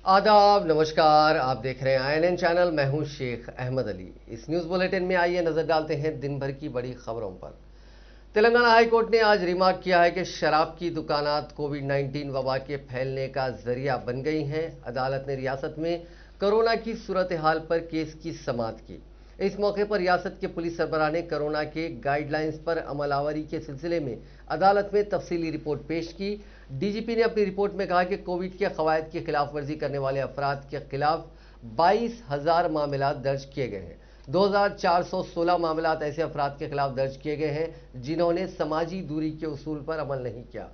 आदाब, नमस्कार। आप देख रहे हैं INN चैनल। मैं हूं शेख अहमद अली। इस न्यूज़ बुलेटिन में आइए नज़र डालते हैं दिन भर की बड़ी खबरों पर। तेलंगाना हाई कोर्ट ने आज रिमार्क किया है कि शराब की दुकानात कोविड-19 वबा के फैलने का जरिया बन गई हैं। अदालत ने रियासत में कोरोना की सूरत हाल पर केस की समाअत की। इस मौके पर रियासत के पुलिस सरबराह ने कोरोना के गाइडलाइंस पर अमलावरी के सिलसिले में अदालत में तफसीली रिपोर्ट पेश की। डीजीपी ने अपनी रिपोर्ट में कहा कि कोविड के कवायद की खिलाफ वर्जी करने वाले अफराद के खिलाफ 22,000 मामला दर्ज किए गए हैं। 2,416 मामला ऐसे अफराद के खिलाफ दर्ज किए गए हैं जिन्होंने समाजी दूरी के उसूल पर अमल नहीं किया।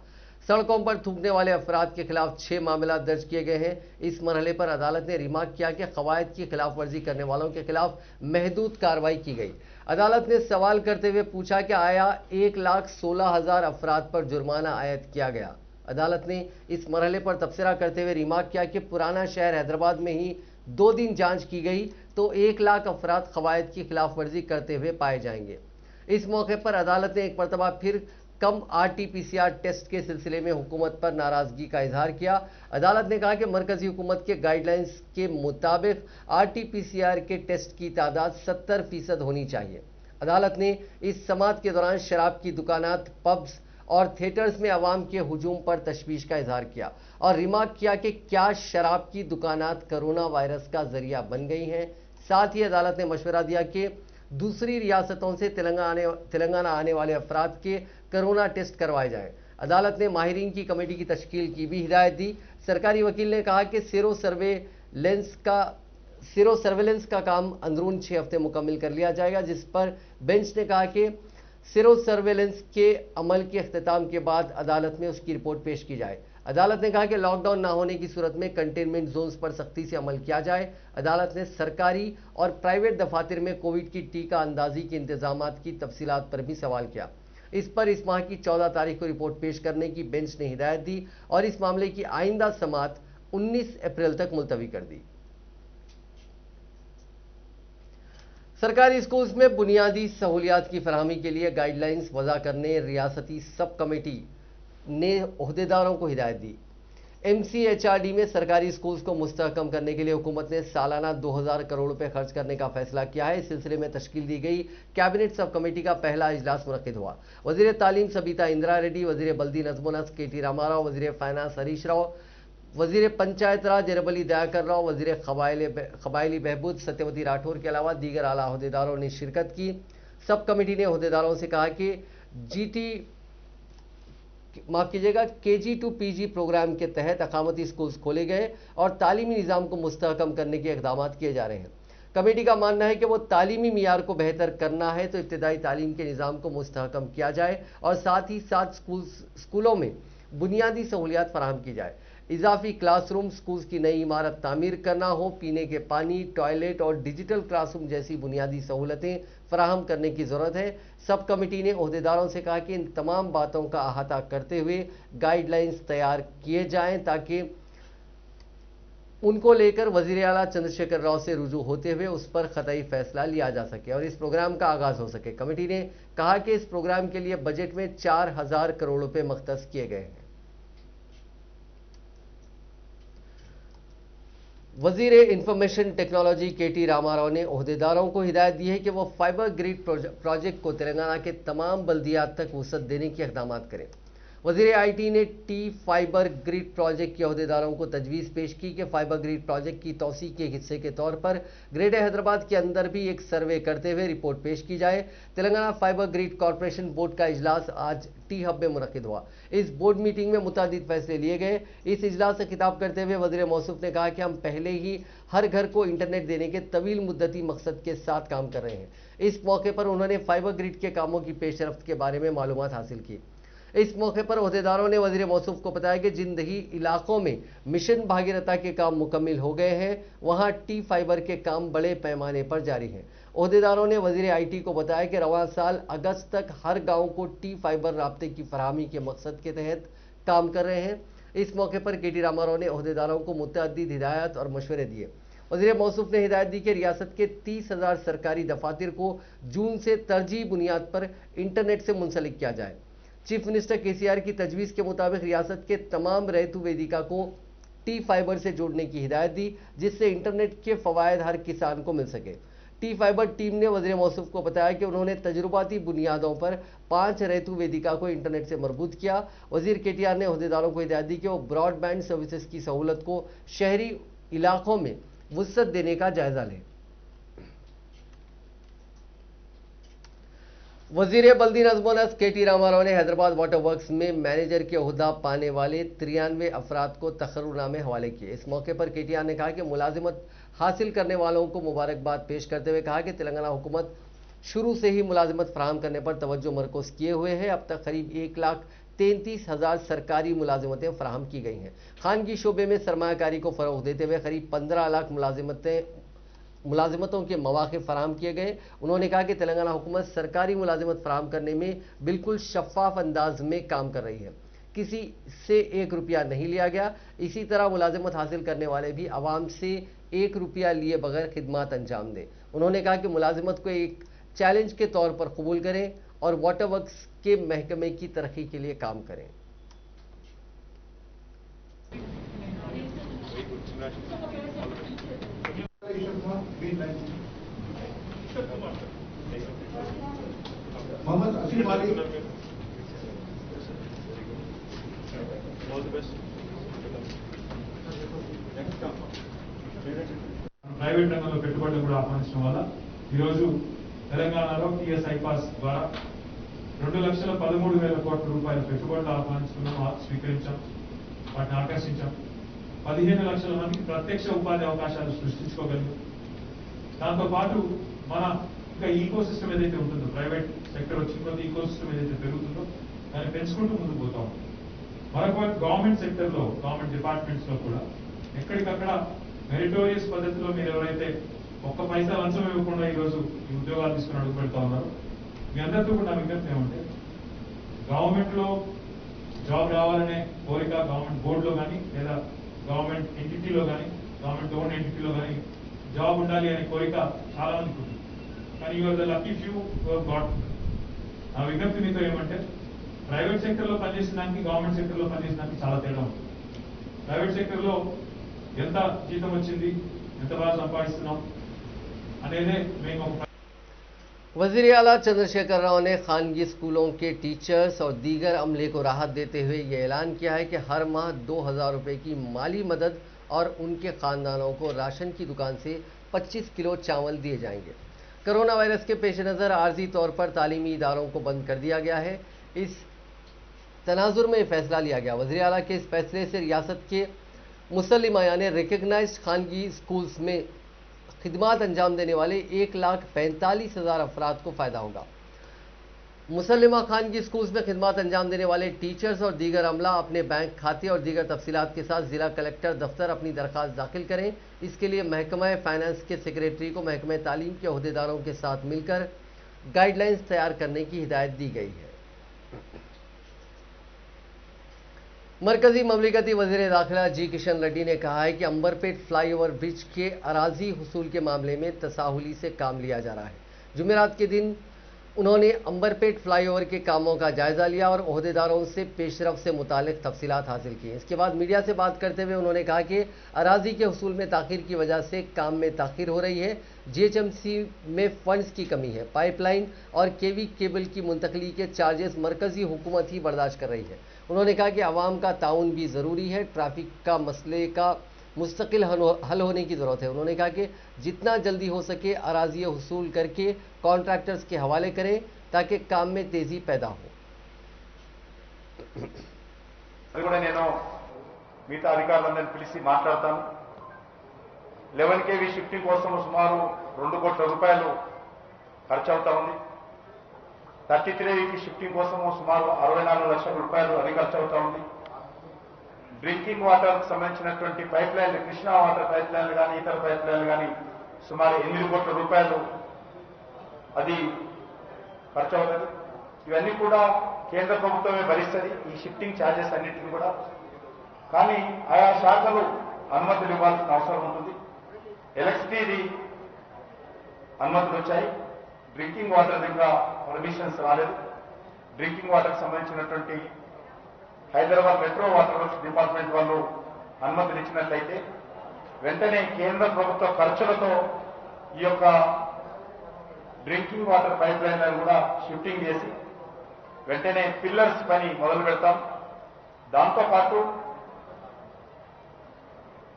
सड़कों पर थूकने वाले अफराद के खिलाफ 6 मामला दर्ज किए गए हैं। इस मरहले पर अदालत ने रिमार्क किया कि कवायद की खिलाफ वर्जी करने वालों के खिलाफ महदूद कार्रवाई की गई। अदालत ने सवाल करते हुए पूछा कि आया 1,16,000 अफराद पर जुर्माना आयद किया गया। अदालत ने इस मरहले पर तबसरा करते हुए रिमार्क किया कि पुराना शहर हैदराबाद में ही 2 दिन जांच की गई तो 1 लाख अफराद कवायद की खिलाफ वर्जी करते हुए पाए जाएंगे। इस मौके पर अदालत ने एक मरतबा फिर कम RT-PCR टेस्ट के सिलसिले में हुकूमत पर नाराजगी का इजहार किया। अदालत ने कहा कि मरकजी हुकूमत के गाइडलाइंस के मुताबिक RT-PCR के टेस्ट की तादाद 70% होनी चाहिए। अदालत ने इस समाअत के दौरान शराब की दुकानात, पब्स और थिएटर्स में अवाम के हुजूम पर तशवीश का इजहार किया और रिमार्क किया कि क्या शराब की दुकानात कोरोना वायरस का जरिया बन गई हैं। साथ ही अदालत ने मशवरा दिया कि दूसरी रियासतों से तेलंगाना आने वाले अफराद के कोरोना टेस्ट करवाए जाएं। अदालत ने माहिरीन की कमेटी की तश्कील की भी हिदायत दी। सरकारी वकील ने कहा कि सीरो सर्वेलेंस का काम अंदरून 6 हफ्ते मुकम्मल कर लिया जाएगा, जिस पर बेंच ने कहा कि सीरो सर्वेलेंस के अमल के अख्तिताम के बाद अदालत में उसकी रिपोर्ट पेश की जाए। अदालत ने कहा कि लॉकडाउन ना होने की सूरत में कंटेनमेंट जोन्स पर सख्ती से अमल किया जाए। अदालत ने सरकारी और प्राइवेट दफातर में कोविड की टीका अंदाजी के इंतजामात की तफसीलात पर भी सवाल किया। इस पर इस माह की 14 तारीख को रिपोर्ट पेश करने की बेंच ने हिदायत दी और इस मामले की आइंदा समाअत 19 अप्रैल तक मुलतवी कर दी। सरकारी स्कूल्स में बुनियादी सहूलियात की फराहमी के लिए गाइडलाइंस वज़ा करने रियासती सब कमेटी ने ओहदेदारों को हिदायत दी। MCHRD में सरकारी स्कूल्स को मुस्तहकम करने के लिए हुकूमत ने सालाना 2,000 करोड़ रुपए खर्च करने का फैसला किया है। इस सिलसिले में तश्कील दी गई कैबिनेट सब कमेटी का पहला इजलास मुनक्किद हुआ। वजीर तालीम सबीता इंदिरा रेड्डी, वजीर बल्दी नज़्म नस्क KT रामाराव, वजीर फाइनेंस हरीश राव, वजीर पंचायत राज एरबली दयाकर राव, वजीर कबायली बहबूद सत्यवती राठौर के अलावा दीगर आला अहदेदारों ने शिरकत की। सब कमेटी ने अहदेदारों से कहा कि KG to PG प्रोग्राम के तहत अकामती स्कूल्स खोले गए और तालीमी निज़ाम को मुस्तहकम करने के इक़दाम किए जा रहे हैं। कमेटी का मानना है कि वो तालीमी मियार को बेहतर करना है तो इब्तदाई तालीम के निज़ाम को मुस्तहकम किया जाए और साथ ही साथ स्कूलों में बुनियादी सहूलियात फराहम की जाए। इजाफी क्लासरूम, स्कूल्स की नई इमारत तामीर करना हो, पीने के पानी, टॉयलेट और डिजिटल क्लासरूम जैसी बुनियादी सहूलतें फराहम करने की ज़रूरत है। सब कमेटी ने ओहदेदारों से कहा कि इन तमाम बातों का अहाता करते हुए गाइडलाइंस तैयार किए जाएं ताकि उनको लेकर वजीर आला चंद्रशेखर राव से रुजू होते हुए उस पर ख़तई फैसला लिया जा सके और इस प्रोग्राम का आगाज़ हो सके। कमेटी ने कहा कि इस प्रोग्राम के लिए बजट में 4,000 करोड़ रुपए मख्तस किए गए हैं। वजीर इंफॉर्मेशन टेक्नोलॉजी KT रामाराव ने ओहदेदारों को हिदायत दी है कि वह फाइबर ग्रिड प्रोजेक्ट को तेलंगाना के तमाम बल्दियात तक वसअत देने के इक़दाम करें। वजीर IT ने फाइबर ग्रिड प्रोजेक्ट के अहदेदारों को तजवीज़ पेश की कि फाइबर ग्रिड प्रोजेक्ट की तोसी के हिस्से के तौर पर ग्रेटर हैदराबाद के अंदर भी एक सर्वे करते हुए रिपोर्ट पेश की जाए। Telangana fibre grid corporation board का इजलास आज T-हब में मुनक्किद हुआ। इस बोर्ड मीटिंग में मुतादिद फैसले लिए गए। इस इजलास से खिताब करते हुए वज़ीर मौसूफ ने कहा कि हम पहले ही हर घर को इंटरनेट देने के तवील मुद्दती मकसद के साथ काम कर रहे हैं। इस मौके पर उन्होंने फाइबर ग्रिड के कामों की पेशरफ्त के बारे में मालूमात हासिल की। इस मौके पर ओहदेदारों ने वजीर मौसूफ को बताया कि जिन दही इलाकों में मिशन भागीरथता के काम मुकम्मिल हो गए हैं वहां फाइबर के काम बड़े पैमाने पर जारी हैं। ओहदेदारों ने वजीर IT को बताया कि रवां साल अगस्त तक हर गांव को फाइबर राब्ते की फराहमी के मकसद के तहत काम कर रहे हैं। इस मौके पर KT रामाराव ने ओहदेदारों को मुतअद्दिद हिदायत और मशवरे दिए। वज़ीर मौसूफ ने हिदायत दी कि रियासत के 30,000 सरकारी दफातर को जून से तरजीही बुनियाद पर इंटरनेट से मुंसलिक किया जाए। चीफ मिनिस्टर KCR की तजवीज़ के मुताबिक रियासत के तमाम रैतु वेदिका को टी फाइबर से जोड़ने की हिदायत दी, जिससे इंटरनेट के फवायद हर किसान को मिल सके। टी फाइबर टीम ने वज़ीर मौसूफ को बताया कि उन्होंने तजुर्बाती बुनियादों पर 5 रैतू वेदिका को इंटरनेट से मरबूत किया। वजीर केटीआर ने अहदेदारों को हिदायत दी कि वो ब्रॉडबैंड सर्विसेज की सहूलत को शहरी इलाकों में वुसअत देने का जायजा लें। वजीर बल्दी नज़्म-ओ-नस्क के.टी. रामाराव ने हैदराबाद वाटर वर्क्स में मैनेजर के ओहदा पाने वाले 93 अफराद को तकर्रुरनामे हवाले किए। इस मौके पर केटीआर ने कहा कि मुलाजिमत हासिल करने वालों को मुबारकबाद पेश करते हुए कहा कि तेलंगाना हुकूमत शुरू से ही मुलाजिमत फराहम करने पर तवज्जो मरकूज किए हुए है। अब तक करीब 1,33,000 सरकारी मुलाजिमतें फराहम की गई हैं। खानगी शोबे में सरमायाकारी को फरोग देते हुए करीब 15 लाख मुलाजिमतों के मौके फराहम किए गए। उन्होंने कहा कि तेलंगाना हुकूमत सरकारी मुलाजिमत फराहम करने में बिल्कुल शफाफ अंदाज में काम कर रही है, किसी से 1 रुपया नहीं लिया गया। इसी तरह मुलाजिमत हासिल करने वाले भी आवाम से 1 रुपया लिए बगैर खिदमत अंजाम दें। उन्होंने कहा कि मुलाजिमत को एक चैलेंज के तौर पर कबूल करें और वाटर वर्क्स के महकमे की तरक्की के लिए काम करें। मोहम्मद असीम वाली ప్రైవేట్ రంగంలో పెట్టుబడులు కూడా ఆహ్వానించడం వల్ల ఈరోజు తెలంగాణలో టీఎస్ ఐపాస్ ద్వారా 2,13,000 కోట్ల రూపాయల పెట్టుబడులు ఆహ్వానించుకున్నాం, స్వీకరించాం, వాటిని ఆకర్షించాం. 15 లక్షల మందికి ప్రత్యక్ష ఉపాధి అవకాశాలు సృష్టించుకోగలిగాం. దాంతోపాటు మన ఇంకా ఈకో సిస్టమ్ ఏదైతే ఉంటుందో, ప్రైవేట్ సెక్టర్ వచ్చిన కొద్ది ఈకో సిస్టమ్ ఏదైతే పెరుగుతుందో దాన్ని పెంచుకుంటూ ముందుకు పోతాం. మరొక గవర్నమెంట్ సెక్టర్లో, గవర్నమెంట్ డిపార్ట్మెంట్స్లో కూడా ఎక్కడికక్కడ మెరిటోరియస్ పద్ధతిలో మీరు ఎవరైతే ఒక్క పైసా లంచం ఇవ్వకుండా ఈరోజు ఈ ఉద్యోగాలు తీసుకుని అడుగు పెడతా ఉన్నారు, మీ అందరితో కూడా నా విజ్ఞప్తి ఏమంటే గవర్నమెంట్లో జాబ్ రావాలనే కోరిక గవర్నమెంట్ బోర్డులో కానీ లేదా గవర్నమెంట్ ఎంటిటీలో కానీ గవర్నమెంట్ ఓన్ ఎంటిటీలో కానీ జాబ్ ఉండాలి అనే కోరిక చాలా మందికి ఉంది. కానీ your the lucky few got. నా విజ్ఞప్తి మీతో ఏమంటే ప్రైవేట్ సెక్టర్లో పనిచేసిన దానికి గవర్నమెంట్ సెక్టర్లో పనిచేసిన దానికి చాలా తేడా ఉంది. ప్రైవేట్ సెక్టర్లో ఎంత జీతం వచ్చింది, ఎంత బాగా సంపాదిస్తున్నాం అనేదే మేము वज़ीर आला चंद्रशेखर राव ने खानगी स्कूलों के टीचर्स और दीगर अमले को राहत देते हुए ये ऐलान किया है कि हर माह 2,000 रुपये की माली मदद और उनके ख़ानदानों को राशन की दुकान से 25 किलो चावल दिए जाएंगे। कोरोना वायरस के पेश नज़र आर्जी तौर पर तालीमी इदारों को बंद कर दिया गया है। इस तनाजुर में फैसला लिया गया। वज़ीर आला के इस फैसले से रियासत के मुसल्लिमा यानी रिकग्नाइज्ड खानगी स्कूल्स में खिदमत अंजाम देने वाले 1,45,000 अफराद को फ़ायदा होगा। मुसल्लिमा खानगी स्कूल्स में खिदमत अंजाम देने वाले टीचर्स और दीगर अमला अपने बैंक खाते और दीगर तफसीलात के साथ ज़िला कलेक्टर दफ्तर अपनी दरख्वास्त दाखिल करें। इसके लिए महकमा फाइनेंस के सेक्रेटरी को महकमा तालीम के अहदेदारों के साथ मिलकर गाइडलाइंस तैयार करने की हिदायत दी गई है। मरकजी ममलिकती वज़ीर दाखिला जी किशन रेड्डी ने कहा है कि अंबरपेट फ्लाईओवर ब्रिज के अराजी हुसूल के मामले में तसाहुली से काम लिया जा रहा है। जुमेरात के दिन उन्होंने अंबरपेट फ्लाईओवर के कामों का जायजा लिया और अहदेदारों से पेशरफ से मुतालिक तफसीलात हासिल की। इसके बाद मीडिया से बात करते हुए उन्होंने कहा कि अराजी के हुसूल में ताखीर की वजह से काम में ताखीर हो रही है। जीएचएमसी में फंड्स की कमी है। पाइपलाइन और केवी केबल की मुंतकली के चार्जेस मरकजी हुकूमत ही बर्दाश्त कर रही है। उन्होंने कहा कि आवाम का ताउन भी ज़रूरी है। ट्रैफिक का मसले का मुस्तकिल हल होने की ज़रूरत है। उन्होंने कहा कि जितना जल्दी हो सके अराजी हुसूल करके कॉन्ट्रैक्टर्स के हवाले करें ताकि काम में तेज़ी पैदा हो। నేను మిగతా అధికారులందరిని పిలిచి మాట్లాడతాను. 11 kV షిఫ్టింగ్ కోసం సుమారు 2 కోట్ల రూపాయలు ఖర్చు అవుతా ఉంది. 33 kV షిఫ్టింగ్ కోసం సుమారు 64 లక్షల రూపాయలు అది ఖర్చు అవుతా ఉంది. డ్రింకింగ్ వాటర్ సంబంధించినటువంటి pipe line, Krishna water pipe లైన్లు కానీ ఇతర పైప్ లైన్లు కానీ సుమారు 8 కోట్ల రూపాయలు అది ఖర్చు అవుతుంది. ఇవన్నీ కూడా కేంద్ర ప్రభుత్వమే భరిస్తుంది, ఈ షిఫ్టింగ్ ఛార్జెస్ అన్నింటినీ కూడా. కానీ ఆయా శాఖలు అనుమతులు ఇవ్వాల్సిన అవసరం ఉంటుంది. ఎలక్ట్రిసిటీ అనుమతులు వచ్చాయి, డ్రింకింగ్ వాటర్ దగ్గర పర్మిషన్స్ రాలేదు. డ్రింకింగ్ వాటర్కి సంబంధించినటువంటి Hyderabad metro water works department వాళ్ళు అనుమతినిచ్చినట్లయితే వెంటనే కేంద్ర ప్రభుత్వ ఖర్చులతో ఈ యొక్క డ్రింకింగ్ వాటర్ పైప్ లైన్లను కూడా షిఫ్టింగ్ చేసి వెంటనే పిల్లర్స్ పని మొదలు పెడతాం. దాంతోపాటు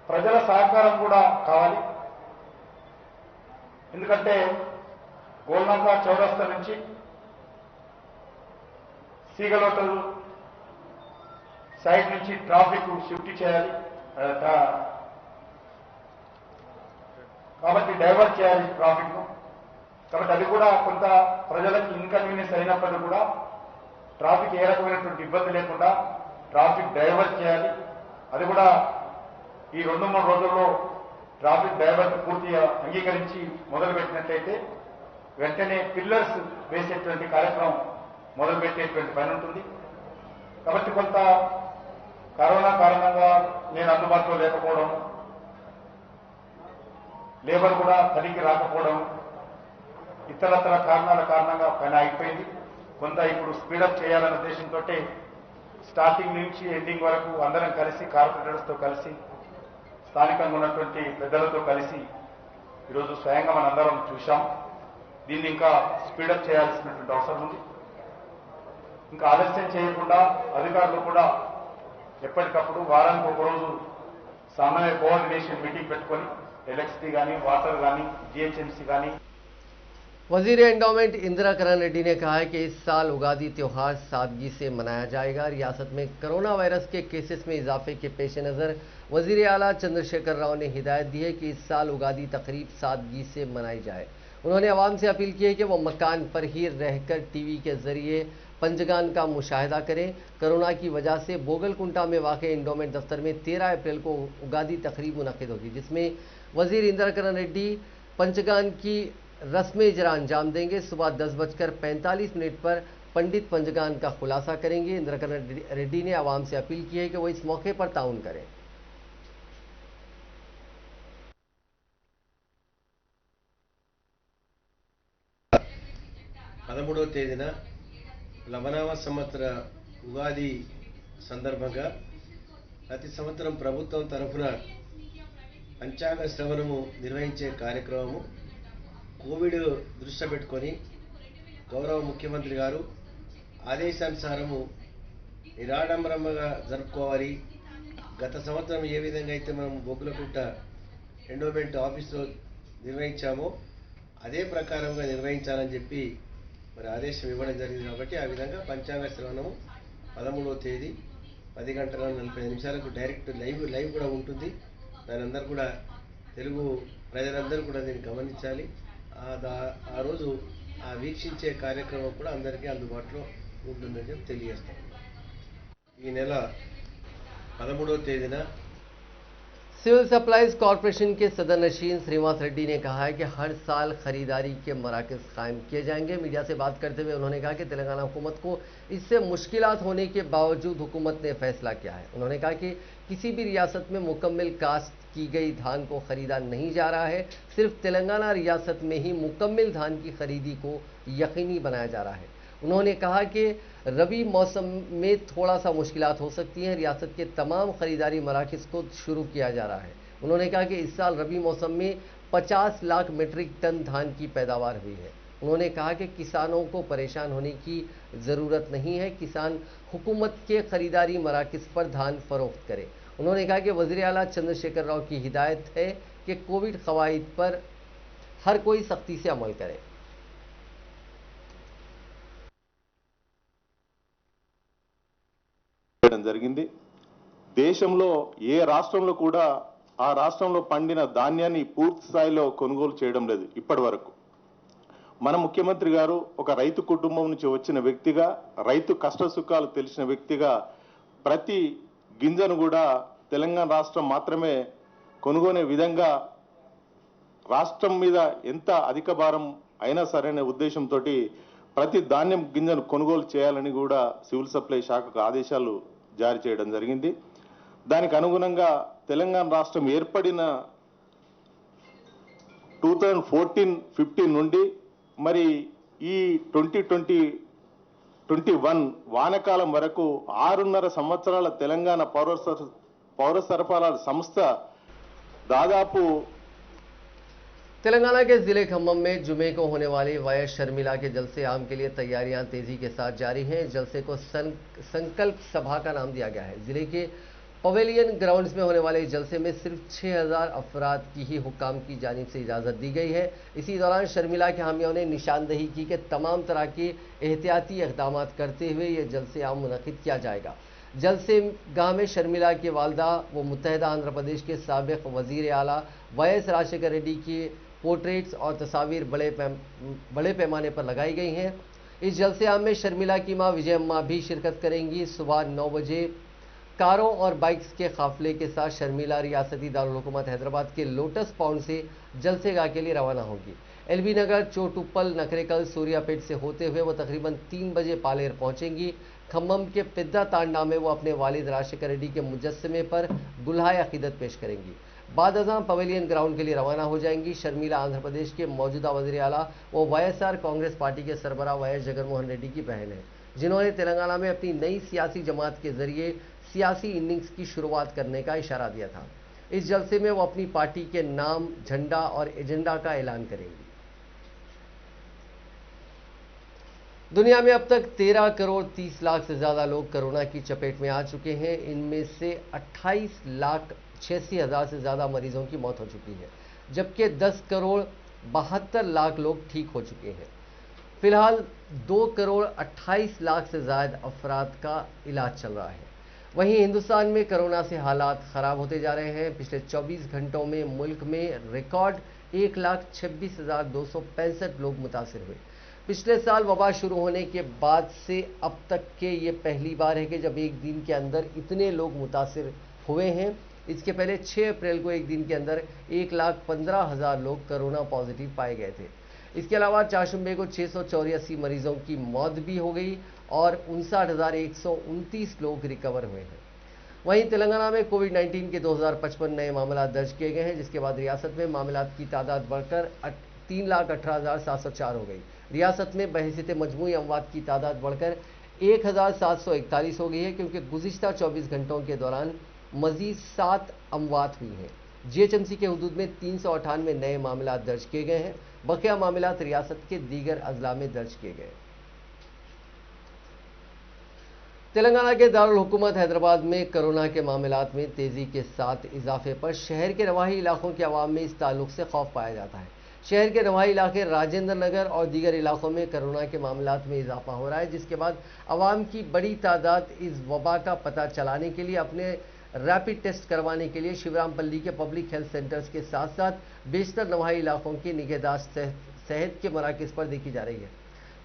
ప్రజల సహకారం కూడా కావాలి. ఎందుకంటే గోల్నంక చౌరస్తా నుంచి సీగల్ హోటల్ సైడ్ నుంచి ట్రాఫిక్ షిఫ్ట్ చేయాలి, కాబట్టి డైవర్ట్ చేయాలి ట్రాఫిక్ ను. కాబట్టి అది కూడా కొంత ప్రజలకు ఇన్కన్వీనియన్స్ అయినప్పటికీ కూడా ట్రాఫిక్ ఏ రకమైనటువంటి ఇబ్బంది లేకుండా ట్రాఫిక్ డైవర్ట్ చేయాలి. అది కూడా ఈ 2-3 రోజుల్లో ట్రాఫిక్ డైవర్ట్ పూర్తిగా అంగీకరించి మొదలుపెట్టినట్లయితే వెంటనే పిల్లర్స్ వేసేటువంటి కార్యక్రమం మొదలుపెట్టేటువంటి పని ఉంటుంది. కాబట్టి కొంత కరోనా కారణంగా నేను అందుబాటులో లేకపోవడం, లేబర్ కూడా పనికి రాకపోవడం, ఇతరత్ర కారణాల కారణంగా పని ఆగిపోయింది. కొంత ఇప్పుడు స్పీడప్ చేయాలనే ఉద్దేశంతో స్టార్టింగ్ నుంచి ఎండింగ్ వరకు అందరం కలిసి కార్పొరేటర్స్తో కలిసి స్థానికంగా ఉన్నటువంటి పెద్దలతో కలిసి ఈరోజు స్వయంగా మనందరం చూశాం. దీన్ని ఇంకా స్పీడప్ చేయాల్సినటువంటి అవసరం ఉంది. ఇంకా ఆలస్యం చేయకుండా అధికారులు కూడా ఎప్పటికప్పుడు వారానికి ఒక రోజు సమన్వయ కోఆర్డినేషన్ మీటింగ్ పెట్టుకొని ఎలక్ట్రిసిటీ కానీ, వాటర్ కానీ, जीएचएमसी కానీ. वजीर एंडोमेंट इंदिरा करण रेड्डी ने कहा है कि इस साल उगादी त्यौहार सादगी से मनाया जाएगा। रियासत में कोरोना वायरस के केसेस में इजाफे के पेश नज़र वजीर आला चंद्रशेखर राव ने हिदायत दी है कि इस साल उगादी तकरीब सादगी से मनाई जाए। उन्होंने आवाम से अपील की है कि वो मकान पर ही रहकर टीवी के जरिए पंचगान का मुशाहिदा करें। कोरोना की वजह से बोगलकुंटा में वाक़ एंडोमेंट दफ्तर में 13 अप्रैल को उगादी तकरीब मुनक़िद होगी, जिसमें वजीर इंदिरा करण रेड्डी पंचगान की रस्म इजरा अंजाम देंगे। सुबह 10:45 पर पंडित पंचगान का खुलासा करेंगे। इंदिरा करण रेड्डी ने आवाम से अपील की है कि वो इस मौके पर ताउन करें। 13వ తేదీన లవనామ సంవత్సర ఉగాది సందర్భంగా ప్రతి సంవత్సరం ప్రభుత్వం తరఫున పంచాంగ శ్రవణము నిర్వహించే కార్యక్రమము కోవిడ్ దృష్టి పెట్టుకొని గౌరవ ముఖ్యమంత్రి గారు ఆదేశానుసారము నిరాడంబరంగా జరుపుకోవాలి. గత సంవత్సరం ఏ విధంగా అయితే మనం బొగ్గులకుంట ఎండోమెంట్ ఆఫీసులో నిర్వహించామో అదే ప్రకారంగా నిర్వహించాలని చెప్పి మరి ఆదేశం ఇవ్వడం జరిగింది. కాబట్టి ఆ విధంగా పంచాంగ శ్రవణము 13వ తేదీ 10:45 డైరెక్ట్ లైవ్ కూడా ఉంటుంది. దాని అందరూ కూడా తెలుగు ప్రజలందరూ కూడా దీన్ని గమనించాలి. ఆ రోజు ఆ వీక్షించే కార్యక్రమం కూడా అందరికీ అందుబాటులో ఉంటుందని చెప్పి తెలియజేస్తాం. ఈ నెల 13వ తేదీన सिविल सप्लाईज कॉरपोरेशन के सदर नशीन श्रीनिवास रेड्डी ने कहा है कि हर साल खरीदारी के मराकज़ कायम किए जाएंगे। मीडिया से बात करते हुए उन्होंने कहा कि तेलंगाना हुकूमत को इससे मुश्किलात होने के बावजूद हुकूमत ने फैसला किया है। उन्होंने कहा कि किसी भी रियासत में मुकम्मल काश्त की गई धान को खरीदा नहीं जा रहा है, सिर्फ तेलंगाना रियासत में ही मुकम्मल धान की खरीदी को यकीनी बनाया जा रहा है। उन्होंने कहा कि रबी मौसम में थोड़ा सा मुश्किलात हो सकती हैं। रियासत के तमाम खरीदारी मराकज़ को शुरू किया जा रहा है। उन्होंने कहा कि इस साल रबी मौसम में 50 लाख मीट्रिक टन धान की पैदावार हुई है। उन्होंने कहा कि किसानों को परेशान होने की ज़रूरत नहीं है, किसान हुकूमत के खरीदारी मराकज़ पर धान फरोख्त करें। उन्होंने कहा कि वज़ीर आला चंद्रशेखर राव की हिदायत है कि कोविड क़वाइद पर हर कोई सख्ती से अमल करे। జరిగింది. దేశంలో ఏ రాష్ట్రంలో కూడా ఆ రాష్ట్రంలో పండిన ధాన్యాన్ని పూర్తి స్థాయిలో కొనుగోలు చేయడం లేదు ఇప్పటి వరకు. మన ముఖ్యమంత్రి గారు ఒక రైతు కుటుంబం నుంచి వచ్చిన వ్యక్తిగా, రైతు కష్ట సుఖాలు తెలిసిన వ్యక్తిగా ప్రతి గింజను కూడా తెలంగాణ రాష్ట్రం మాత్రమే కొనుగొనే విధంగా రాష్ట్రం మీద ఎంత అధిక భారం అయినా సరైన ఉద్దేశంతో ప్రతి ధాన్యం గింజను కొనుగోలు చేయాలని కూడా సివిల్ సప్లై శాఖకు ఆదేశాలు జారీ చేయడం జరిగింది. దానికి అనుగుణంగా తెలంగాణ రాష్ట్రం ఏర్పడిన 2014-15 నుండి మరి ఈ 2020-21 వానకాలం వరకు 6.5 సంవత్సరాల తెలంగాణ పౌర సరఫరాల సంస్థ దాదాపు तेलंगाना के जिले खम्मम में जुमे को होने वाली वायस शर्मिला के जलसे आम के लिए तैयारियां तेजी के साथ जारी हैं। जलसे को संकल्प सभा का नाम दिया गया है। जिले के पवेलियन ग्राउंड्स में होने वाले इस जलसे में सिर्फ 6000 अफराद की ही हुक्काम की जानिब से इजाज़त दी गई है। इसी दौरान शर्मिला के हामियों ने निशानदही की कि तमाम तरह के एहतियाती इक़दाम करते हुए ये जलसे आम मुनक़िद किया जाएगा। जलसे गाह में शर्मिला की वालदा व मुत्तहदा आंध्र प्रदेश के साबिक़ वज़ीर आला वायस राजशेखर रेड्डी की पोर्ट्रेट्स और तस्वीर बड़े पैमाने पर लगाई गई हैं। इस जलसे आम में शर्मिला की मां विजयम्मा भी शिरकत करेंगी। सुबह 9 बजे कारों और बाइक्स के काफिले के साथ शर्मिला रियासती दारुल हुकूमत हैदराबाद के लोटस पाउंड से जलसेगाह के लिए रवाना होगी। एलबी नगर, चोटुप्पल, नकरेकल, सूर्यापेट से होते हुए वो तकरीबन 3 बजे पालेर पहुंचेंगी। खम्मम के पिद्दा तांडा में वो अपने वालिद राजशेखर रेड्डी के मुजस्समे पर गुल्हाए अकीदत पेश करेंगी। बाद अज़ां पवेलियन ग्राउंड के लिए रवाना हो जाएंगी। शर्मिला आंध्र प्रदेश के मौजूदा वज़ीर आला व वाईएसआर कांग्रेस पार्टी के सरबराह वाईएस जगनमोहन रेड्डी की बहन है, जिन्होंने तेलंगाना में अपनी नई सियासी जमात के जरिए सियासी इनिंग्स की शुरुआत करने का इशारा दिया था। इस जलसे में वो अपनी पार्टी के नाम, झंडा और एजेंडा का ऐलान करेंगी। दुनिया में अब तक 13 करोड़ 30 लाख से ज़्यादा लोग कोरोना की चपेट में आ चुके हैं। इनमें से 28,86,000 से ज़्यादा मरीजों की मौत हो चुकी है, जबकि 10 करोड़ 72 लाख लोग ठीक हो चुके हैं। फिलहाल 2 करोड़ 28 लाख से ज़्यादा अफराद का इलाज चल रहा है। वहीं हिंदुस्तान में कोरोना से हालात ख़राब होते जा रहे हैं। पिछले 24 घंटों में मुल्क में रिकॉर्ड 1,26,265 लोग मुतासिर हुए। पिछले साल वबा शुरू होने के बाद से अब तक के ये पहली बार है कि जब एक दिन के अंदर इतने लोग मुतासिर हुए हैं। इसके पहले 6 अप्रैल को एक दिन के अंदर 1,15,000 लोग कोरोना पॉजिटिव पाए गए थे। इसके अलावा चारशंबे को 684 मरीजों की मौत भी हो गई और 59,129 लोग रिकवर हुए हैं। वहीं तेलंगाना में कोविड-19 के 2055 नए मामला दर्ज किए गए हैं, जिसके बाद रियासत में मामलात की तादाद बढ़कर 3,18,704 हो गई। रियासत में बहैसियत मजमूई अमवात की तादाद बढ़कर 1,741 हो गई है, क्योंकि गुज़िश्ता 24 घंटों के दौरान मजीद 7 अमवात हुई हैं। जीएचएमसी के हुदूद में 398 नए मामला दर्ज किए गए हैं। बकिया मामलात रियासत के दीगर अजला में दर्ज किए गए। तेलंगाना के दारुल हुकूमत हैदराबाद में कोरोना के मामलात में तेजी के साथ इजाफे पर शहर के नवाही इलाकों के अवाम में इस ताल्लुक से खौफ पाया जाता है। शहर के नवाही इलाके राजेंद्र नगर और दीगर इलाकों में कोरोना के मामलात में इजाफा हो रहा है, जिसके बाद अवाम की बड़ी तादाद इस वबा का पता चलाने के लिए अपने रैपिड टेस्ट करवाने के लिए शिवरामपल्ली के पब्लिक हेल्थ सेंटर्स के साथ साथ बेशतर नवाही इलाकों की निगहदाश्त सेहत के मराकज़ पर देखी जा रही है।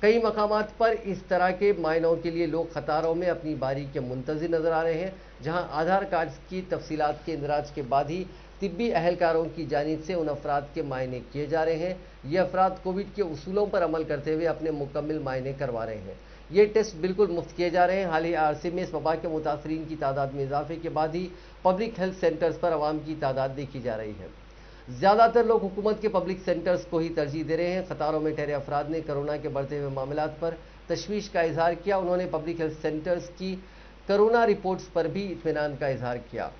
कई मकामात पर इस तरह के मायनों के लिए लोग कतारों में अपनी बारी के मुंतज़िर नजर आ रहे हैं, जहां आधार कार्ड की तफसीलात के इंदराज के बाद ही तिब्बी अहलकारों की जानिब से उन अफराद के मायने किए जा रहे हैं। ये अफराद कोविड के उसूलों पर अमल करते हुए अपने मुकम्मल मायने करवा रहे हैं। ये टेस्ट बिल्कुल मुफ्त किए जा रहे हैं। हाल ही अरसे में इस वबा के मुतासरीन की तादाद में इजाफे के बाद ही पब्लिक हेल्थ सेंटर्स पर आवाम की तादाद देखी जा रही है। ज़्यादातर लोग हुकूमत के पब्लिक सेंटर्स को ही तरजीह दे रहे हैं। कतारों में ठहरे अफराद ने कोरोना के बढ़ते हुए मामलात पर तशवीश का इजहार किया। उन्होंने पब्लिक हेल्थ सेंटर्स की कोरोना रिपोर्ट्स पर भी इत्मीनान का इजहार किया।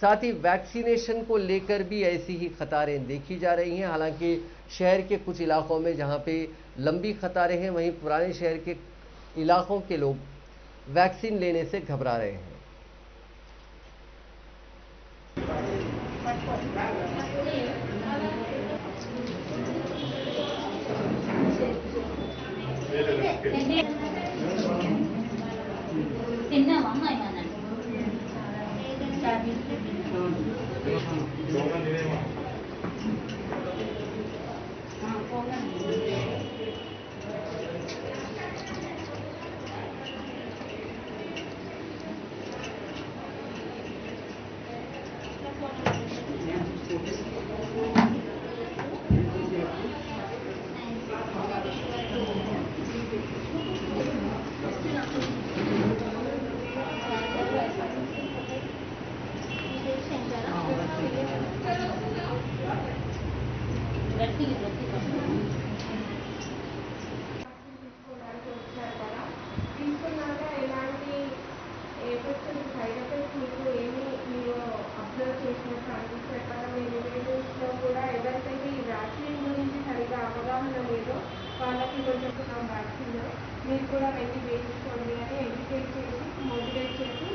साथ ही वैक्सीनेशन को लेकर भी ऐसी ही कतारें देखी जा रही हैं। हालांकि शहर के कुछ इलाकों में जहां पे लंबी कतारें हैं, वहीं पुराने शहर के इलाकों के लोग वैक्सीन लेने से घबरा रहे हैं। తీసుకున్నాక ఎలాంటి ఏ సైడ్ ఎఫెక్ట్స్ మీకు ఏమి మీరు మీరు కూడా వెళ్ళి వేయించుకోండి అని ఎడ్యుకేట్ చేసి మోటివేట్ చేసి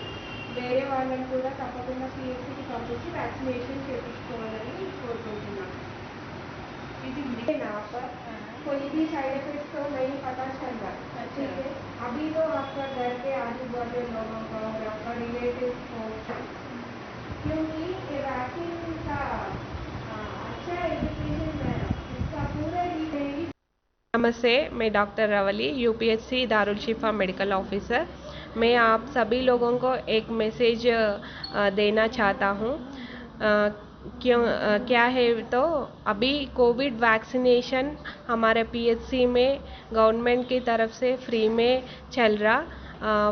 వేరే వాళ్ళని కూడా తప్పకుండా పిఎస్సికి పంపించి వ్యాక్సినేషన్ చేయించుకోవాలని కోరుకుంటున్నాను। यहाँ पर कोई भी साइड इफेक्ट तो नहीं पता चल रहा, ठीक है। अभी तो आपका घर के आजू बाजू लोगों को और आपका रिलेटिव को, क्योंकि ये वैक्सीन का अच्छा एजुकेशन है, इसका पूरा डिटेल। नमस्ते, मैं डॉक्टर रवली, यूपीएससी दारुल शिफा मेडिकल ऑफिसर। मैं आप सभी लोगों को एक मैसेज देना चाहता हूँ। क्या है तो अभी कोविड वैक्सीनेशन हमारे पीएचसी में गवर्नमेंट की तरफ से फ्री में चल रहा।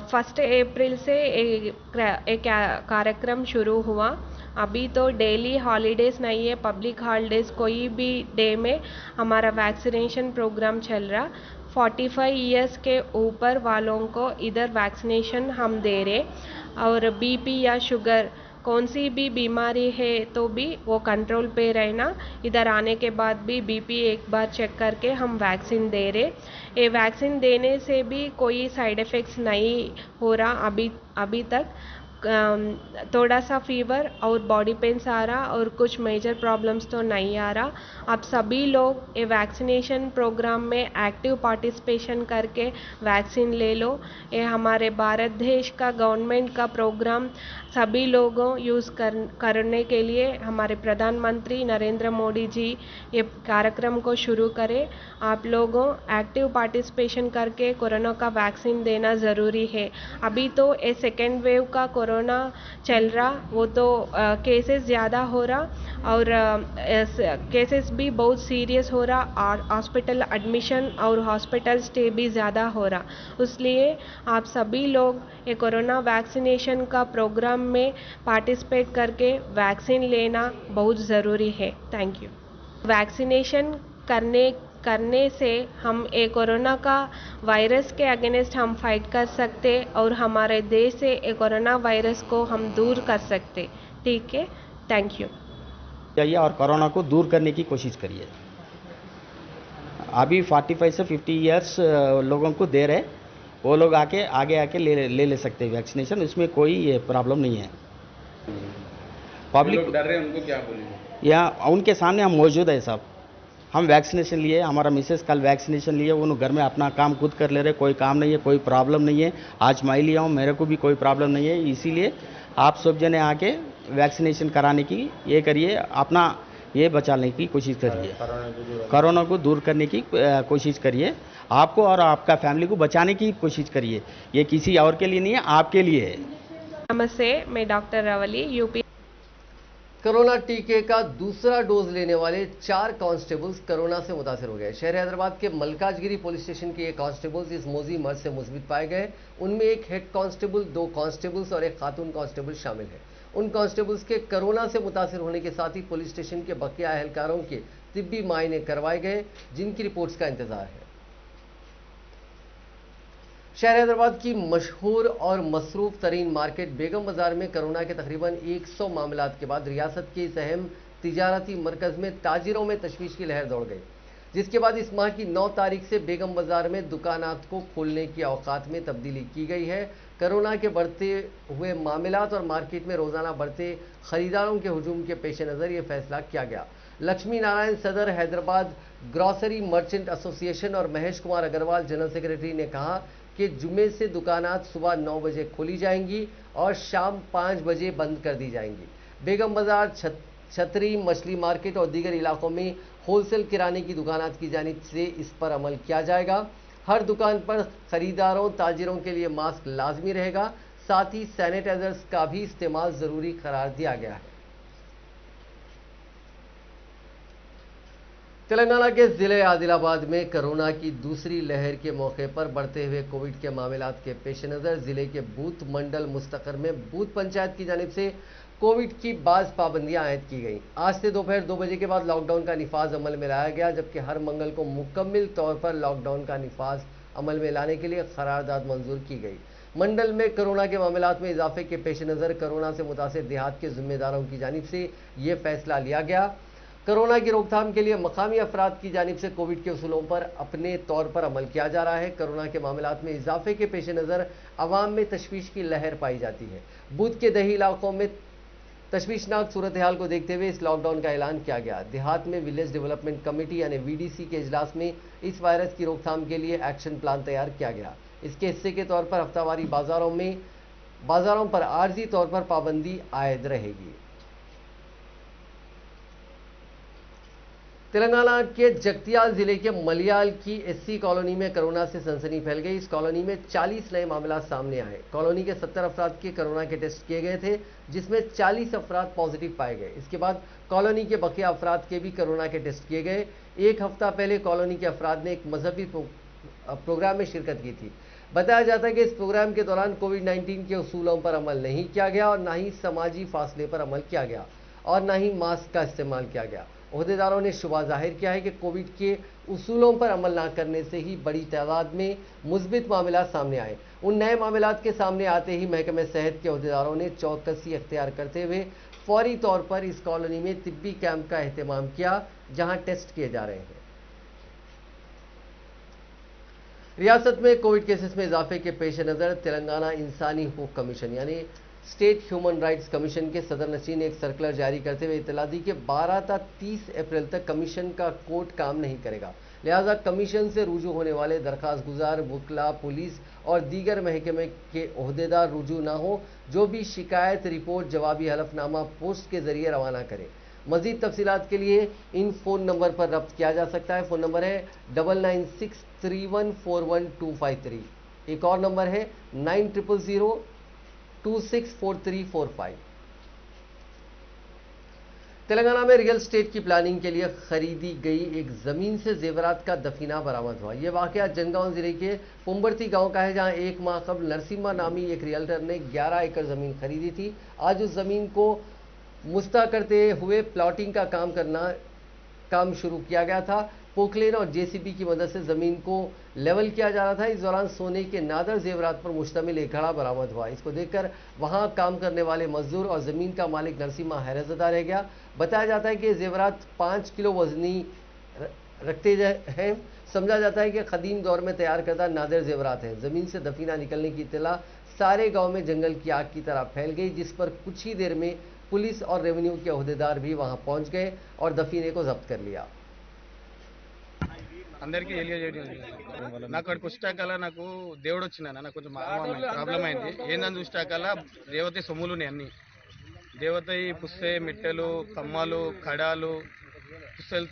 1 अप्रैल से एक कार्यक्रम शुरू हुआ। अभी तो डेली हॉलीडेज़ नहीं है, पब्लिक हॉलीडेज़ कोई भी डे में हमारा वैक्सीनेशन प्रोग्राम चल रहा। 45 इयर्स के ऊपर वालों को इधर वैक्सीनेशन हम दे रहे, और बीपी या शुगर कौन सी भी बीमारी है तो भी वो कंट्रोल पे रहना। इधर आने के बाद भी बीपी एक बार चेक करके हम वैक्सीन दे रहे। ये वैक्सीन देने से भी कोई साइड इफ़ेक्ट्स नहीं हो रहा अभी तक। थोड़ा सा फीवर और बॉडी पेन्स आ रहा और कुछ मेजर प्रॉब्लम्स तो नहीं आ रहा। आप सभी लोग ये वैक्सीनेशन प्रोग्राम में एक्टिव पार्टिसिपेशन करके वैक्सीन ले लो। ये हमारे भारत देश का गवर्नमेंट का प्रोग्राम सभी लोगों यूज़ करने के लिए हमारे प्रधानमंत्री नरेंद्र मोदी जी ये कार्यक्रम को शुरू करें। आप लोगों एक्टिव पार्टिसिपेशन करके कोरोना का वैक्सीन देना ज़रूरी है। अभी तो ये सेकेंड वेव का कोरोना चल रहा, वो तो केसेस ज़्यादा हो रहा और केसेस भी बहुत सीरियस हो रहा, और हॉस्पिटल एडमिशन और हॉस्पिटल स्टे भी ज़्यादा हो रहा। इसलिए आप सभी लोग ये कोरोना वैक्सीनेशन का प्रोग्राम में पार्टिसिपेट करके वैक्सीन लेना बहुत ज़रूरी है। Thank you. वैक्सीनेशन करने से हम एक कोरोना का वायरस के अगेंस्ट हम फाइट कर सकते और हमारे देश से एक कोरोना वायरस को हम दूर कर सकते। ठीक है, थैंक यू। जाइए और कोरोना को दूर करने की कोशिश करिए। अभी 45 से 50 इयर्स लोगों को दे रहे, वो लोग आगे आके ले सकते हैं वैक्सीनेशन, इसमें कोई प्रॉब्लम नहीं है। पब्लिक लोग डर रहे हैं, उनको क्या बोलेंगे? या उनके सामने हम मौजूद है सब। हम वैक्सीनेशन लिए, हमारा मिसेस कल वैक्सीनेशन लिए, वो घर में अपना काम खुद कर ले रहे, कोई काम नहीं है, कोई प्रॉब्लम नहीं है। आज मैं लिया हूँ, मेरे को भी कोई प्रॉब्लम नहीं है। इसीलिए आप सब जने आके वैक्सीनेशन कराने की ये करिए, अपना ये बचाने की कोशिश करिए, कोरोना को दूर करने की कोशिश करिए, आपको और आपका फैमिली को बचाने की कोशिश करिए। ये किसी और के लिए नहीं है, आपके लिए है। नमस्ते, मैं डॉक्टर रवली, यूपी। कोरोना टीके का दूसरा डोज लेने वाले 4 कांस्टेबल्स कोरोना से मुतासर हो गए। शहर हैदराबाद के मलकाजगिरी पुलिस स्टेशन के ये कांस्टेबल्स इस मोजी मर्ज से मुस्बित पाए गए। उनमें एक हेड कांस्टेबल, 2 कांस्टेबल्स और एक खातून कांस्टेबल शामिल है। उन कांस्टेबल्स के कोरोना से मुतासर होने के साथ ही पुलिस स्टेशन के बकिया एहलकारों के तिब्बी मायने करवाए गए, जिनकी रिपोर्ट्स का इंतजार है। शहर हैदराबाद की मशहूर और मसरूफ तरीन मार्केट बेगम बाजार में कोरोना के तकरीबन 100 मामलात के बाद रियासत के इस अहम तिजारती मरकज में ताजिरों में तशवीश की लहर दौड़ गई, जिसके बाद इस माह की 9 तारीख से बेगम बाजार में दुकानात को खोलने की औकात में तब्दीली की गई है। कोरोना के बढ़ते हुए मामलात और मार्केट में रोजाना बढ़ते खरीदारों के हुजूम के पेश नज़र ये फैसला किया गया। लक्ष्मी नारायण सदर हैदराबाद ग्रॉसरी मर्चेंट एसोसिएशन और महेश कुमार अग्रवाल जनरल सेक्रेटरी ने कहा कि जुमे से दुकानात सुबह 9 बजे खोली जाएंगी और शाम 5 बजे बंद कर दी जाएंगी। बेगम बाजार, छतरी, मछली मार्केट और दीगर इलाकों में होलसेल किराने की दुकानात की जानिब से इस पर अमल किया जाएगा। हर दुकान पर खरीदारों, ताजिरों के लिए मास्क लाजमी रहेगा। साथ ही सैनिटाइजर्स का भी इस्तेमाल जरूरी करार दिया गया है। तेलंगाना के जिले आदिलाबाद में कोरोना की दूसरी लहर के मौके पर बढ़ते हुए कोविड के मामलात के पेश नज़र जिले के बूथ मंडल मुस्तकर में बूथ पंचायत की जानिब से कोविड की बाज़ पाबंदियां आयद की गई। आज से दोपहर 2 बजे के बाद लॉकडाउन का निफाज अमल में लाया गया, जबकि हर मंगल को मुकम्मल तौर पर लॉकडाउन का निफाज अमल में लाने के लिए करारदाद मंजूर की गई। मंडल में कोरोना के मामलात में इजाफे के पेश नज़र कोरोना से मुतासिर देहात के जिम्मेदारों की जानिब से ये फैसला लिया गया। कोरोना की रोकथाम के लिए मकामी अफराद की जानिब से कोविड के उसूलों पर अपने तौर पर अमल किया जा रहा है। कोरोना के मामलात में इजाफे के पेश नज़र अवाम में तशवीश की लहर पाई जाती है। बूथ के दही इलाकों में तशवीशनाक सूरत हाल को देखते हुए इस लॉकडाउन का ऐलान किया गया। देहात में विलेज डेवलपमेंट कमेटी यानी वीडीसी के इजलास में इस वायरस की रोकथाम के लिए एक्शन प्लान तैयार किया गया। इसके हिस्से के तौर पर हफ्तावारी बाजारों पर आर्जी तौर पर पाबंदी आयद रहेगी। तेलंगाना के जगतियाल जिले के मलियाल की एससी कॉलोनी में कोरोना से सनसनी फैल गई। इस कॉलोनी में 40 नए मामला सामने आए। कॉलोनी के 70 अफराद के कोरोना के टेस्ट किए गए थे, जिसमें 40 अफराद पॉजिटिव पाए गए। इसके बाद कॉलोनी के बकिया अफराद के भी कोरोना के टेस्ट किए गए। एक हफ्ता पहले कॉलोनी के अफराद ने एक मजहबी प्रोग्राम में शिरकत की थी। बताया जाता है कि इस प्रोग्राम के दौरान कोविड-19 के उसूलों पर अमल नहीं किया गया और न ही समाजी फासले पर अमल किया गया और न ही मास्क का इस्तेमाल किया गया। ओहदेदारों ने शुबा जाहिर किया है कि कोविड के उसूलों पर अमल न करने से ही बड़ी तादाद में मुस्बित मामला सामने आए। उन नए मामलात के सामने आते ही महकमे सेहत के ओहदेदारों ने चौकसी अख्तियार करते हुए फौरी तौर पर इस कॉलोनी में तिब्बी कैंप का एहतमाम किया, जहां टेस्ट किए जा रहे हैं। रियासत में कोविड केसेस में इजाफे के पेश नज़र तेलंगाना इंसानी हकूक कमीशन यानी स्टेट ह्यूमन राइट्स कमीशन के सदर नशीन ने एक सर्कुलर जारी करते हुए इतला दी कि 12 था 30 अप्रैल तक कमीशन का कोर्ट काम नहीं करेगा। लिहाजा कमीशन से रुजू होने वाले दरखास्त गुजार, वकला, पुलिस और दीगर महकमे के ओहदेदार रुजू ना हो। जो भी शिकायत, रिपोर्ट, जवाबी हलफनामा पोस्ट के जरिए रवाना करें। मजीद तफसीलात के लिए इन फ़ोन नंबर पर रब्त किया जा सकता है। फ़ोन नंबर है 9963141253। एक और नंबर है 9000264345। तेलंगाना में रियल एस्टेट की प्लानिंग के लिए खरीदी गई एक जमीन से जेवरात का दफीना बरामद हुआ। यह वाकया जनगांव जिले के पुम्बरती गांव का है, जहां एक माह कबल नरसिम्हा नामी एक रियल्टर ने 11 एकड़ जमीन खरीदी थी। आज उस जमीन को मुस्ता करते हुए प्लॉटिंग का काम शुरू किया गया था। पोकलेन और जेसीबी की मदद से जमीन को लेवल किया जा रहा था। इस दौरान सोने के नादर जेवरात पर मुश्तमिल एक घड़ा बरामद हुआ। इसको देखकर वहां काम करने वाले मजदूर और जमीन का मालिक नरसिम्हा हैरतज़दा रह गया। बताया जाता है कि जेवरात 5 किलो वजनी रखते हैं। समझा जाता है कि कदीम दौर में तैयार करदा नादर जेवरात हैं। जमीन से दफीना निकलने की इत्तला सारे गाँव में जंगल की आग की तरह फैल गई, जिस पर कुछ ही देर में पुलिस और रेवेन्यू के ओहदेदार भी वहां पहुंच गए और दफीने को जब्त कर लिया। అందరికీ తెలియజేయడం నాకు అక్కడికి వచ్చాకల్లా నాకు దేవుడు వచ్చిందన్న, నాకు కొంచెం ప్రాబ్లం అయింది. ఏందని చూసాకల్లా దేవత సొమ్ములు ఉన్నాయి, అన్ని దేవత పుస్తే మిట్టెలు, కమ్మలు, కడాలు, పుస్తలు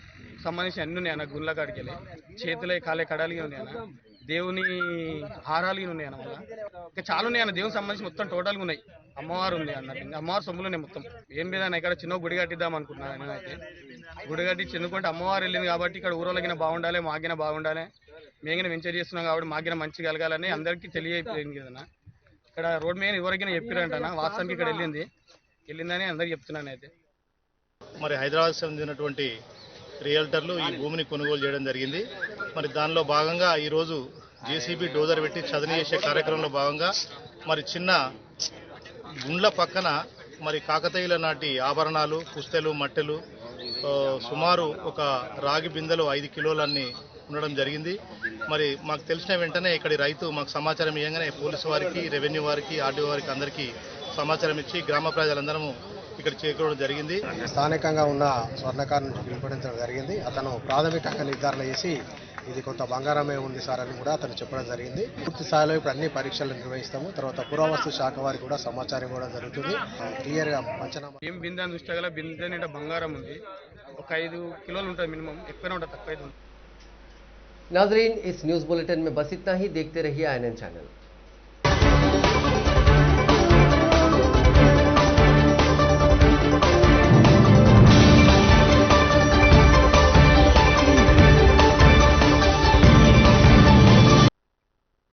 సంబంధించి అన్ని ఉన్నాయి అన్న. గుండ్ల కాడికి వెళ్ళి చేతులే కాలే కడాలు ఉన్నాయి అన్న, దేవుని హారాలు ఉన్నాయి అన్న. మళ్ళీ ఇంకా చాలా ఉన్నాయి అన్న, దేవునికి సంబంధించి మొత్తం టోటల్గా ఉన్నాయి. అమ్మవారు ఉంది అన్న, అమ్మవారు సొమ్ములు ఉన్నాయి మొత్తం. ఏం లేదన్న, ఇక్కడ చిన్న గుడి కట్టిద్దాం అనుకుంటున్నాను. నేనైతే గుడి కట్టి చెందుకుంటే అమ్మవారు వెళ్ళింది కాబట్టి ఇక్కడ ఊరోళ్ళకిన బాగుండాలి, మాగిన బాగుండాలి, మేగిన వెంచర్ చేస్తున్నాం కాబట్టి మాగిన మంచి కలగాలని అందరికీ తెలియపోయింది కదన్నా. ఇక్కడ రోడ్ మీద ఎవరికైనా చెప్పారంటన్నా, వాస్తవానికి ఇక్కడ వెళ్ళిందని అందరికి చెప్తున్నాను. అయితే మరి హైదరాబాద్ చెందినటువంటి రియల్టర్లు ఈ భూమిని కొనుగోలు చేయడం జరిగింది. మరి దానిలో భాగంగా ఈరోజు జేసీబీ డోజర్ పెట్టి చదును చేసే కార్యక్రమంలో భాగంగా మరి చిన్న గుండ్ల పక్కన మరి కాకతీయుల నాటి ఆభరణాలు, పుస్తెలు, మట్టెలు, సుమారు ఒక రాగి బిందెలు 5 కిలోలన్నీ ఉండడం జరిగింది. మరి మాకు తెలిసిన వెంటనే ఇక్కడి రైతు మాకు సమాచారం ఇవ్వగానే పోలీసు వారికి, రెవెన్యూ వారికి, ఆర్డీఓ వారికి అందరికీ సమాచారం ఇచ్చి గ్రామ ప్రజలందరము ఇక్కడ చేరుకోవడం జరిగింది. స్థానికంగా ఉన్న స్వర్ణకారుని పిలుపునించడం జరిగింది. అతను ప్రాథమిక నిర్ధారణ చేసి ఇది కొంత బంగారమే ఉంది సార్ అని కూడా అతను చెప్పడం జరిగింది. పూర్తి స్థాయిలో ఇప్పుడు అన్ని పరీక్షలు నిర్వహిస్తాము. తర్వాత పురావస్తు శాఖ వారికి కూడా సమాచారం కూడా జరుగుతుంది. క్లియర్ గా పంచనామా ఏం బిందె చూస్తే బిందె నిండా బంగారం ఉంది. ఒక 5 కిలోలు ఉంటుంది మినిమం, ఎక్కువనే ఉంటుంది, తక్కువ అయితే. नाजरीन, इस न्यूज़ बुलेटिन में बस इतना ही। देखते रहिए INN चैनल।